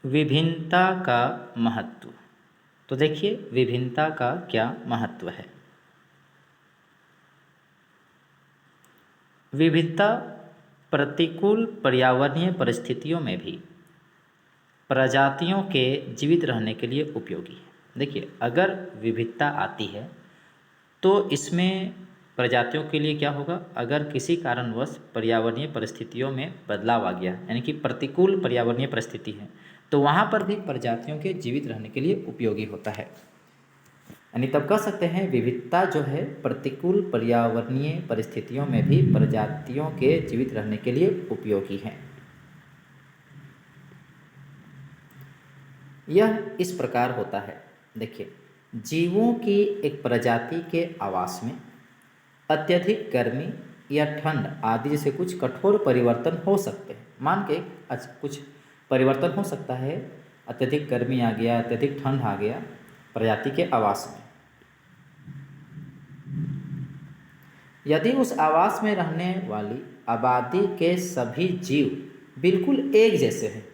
विभिन्नता का महत्व। तो देखिए विभिन्नता का क्या महत्व है। विविधता प्रतिकूल पर्यावरणीय परिस्थितियों में भी प्रजातियों के जीवित रहने के लिए उपयोगी है। देखिए अगर विविधता आती है तो इसमें प्रजातियों के लिए क्या होगा, अगर किसी कारणवश पर्यावरणीय परिस्थितियों में बदलाव आ गया यानी कि प्रतिकूल पर्यावरणीय परिस्थिति है तो वहाँ पर भी प्रजातियों के जीवित रहने के लिए उपयोगी होता है। यानी तब कह सकते हैं विविधता जो है प्रतिकूल पर्यावरणीय परिस्थितियों में भी प्रजातियों के जीवित रहने के लिए उपयोगी है। यह इस प्रकार होता है। देखिए जीवों की एक प्रजाति के आवास में अत्यधिक गर्मी या ठंड आदि जैसे कुछ कठोर परिवर्तन हो सकते हैं। मान के कुछ परिवर्तन हो सकता है, अत्यधिक गर्मी आ गया, अत्यधिक ठंड आ गया प्रजाति के आवास में। यदि उस आवास में रहने वाली आबादी के सभी जीव बिल्कुल एक जैसे हैं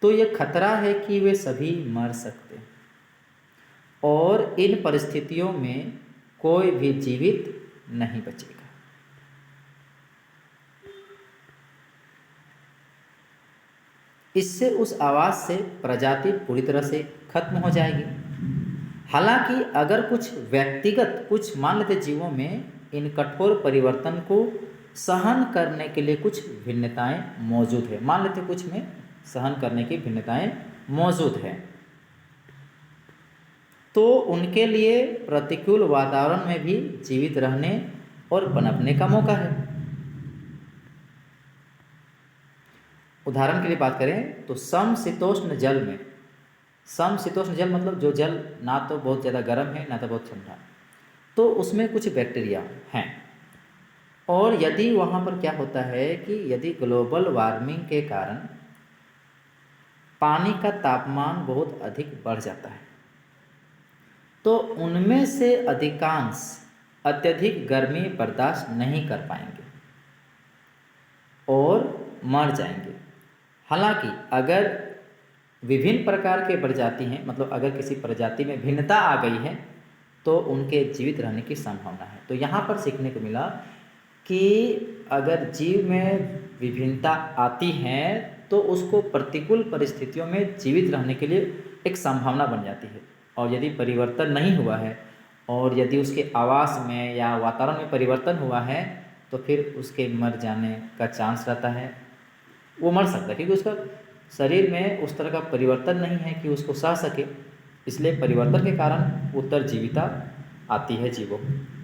तो यह खतरा है कि वे सभी मर सकते हैं और इन परिस्थितियों में कोई भी जीवित नहीं बचेगा। इससे उस आवास से प्रजाति पूरी तरह से खत्म हो जाएगी। हालांकि अगर कुछ व्यक्तिगत कुछ मान लेते जीवों में इन कठोर परिवर्तन को सहन करने के लिए कुछ भिन्नताएं मौजूद है, मान लेते कुछ में सहन करने की भिन्नताएं मौजूद है तो उनके लिए प्रतिकूल वातावरण में भी जीवित रहने और पनपने का मौका है। उदाहरण के लिए बात करें तो समशीतोष्ण जल में, समशीतोष्ण जल मतलब जो जल ना तो बहुत ज़्यादा गर्म है ना तो बहुत ठंडा, तो उसमें कुछ बैक्टीरिया हैं। और यदि वहाँ पर क्या होता है कि यदि ग्लोबल वार्मिंग के कारण पानी का तापमान बहुत अधिक बढ़ जाता है तो उनमें से अधिकांश अत्यधिक गर्मी बर्दाश्त नहीं कर पाएंगे और मर जाएंगे। हालांकि अगर विभिन्न प्रकार के प्रजाति हैं, मतलब अगर किसी प्रजाति में भिन्नता आ गई है तो उनके जीवित रहने की संभावना है। तो यहाँ पर सीखने को मिला कि अगर जीव में विभिन्नता आती है तो उसको प्रतिकूल परिस्थितियों में जीवित रहने के लिए एक संभावना बन जाती है। और यदि परिवर्तन नहीं हुआ है और यदि उसके आवास में या वातावरण में परिवर्तन हुआ है तो फिर उसके मर जाने का चांस रहता है, वो मर सकता है क्योंकि उसका शरीर में उस तरह का परिवर्तन नहीं है कि उसको सह सके। इसलिए परिवर्तन के कारण उत्तरजीविता आती है जीवों को।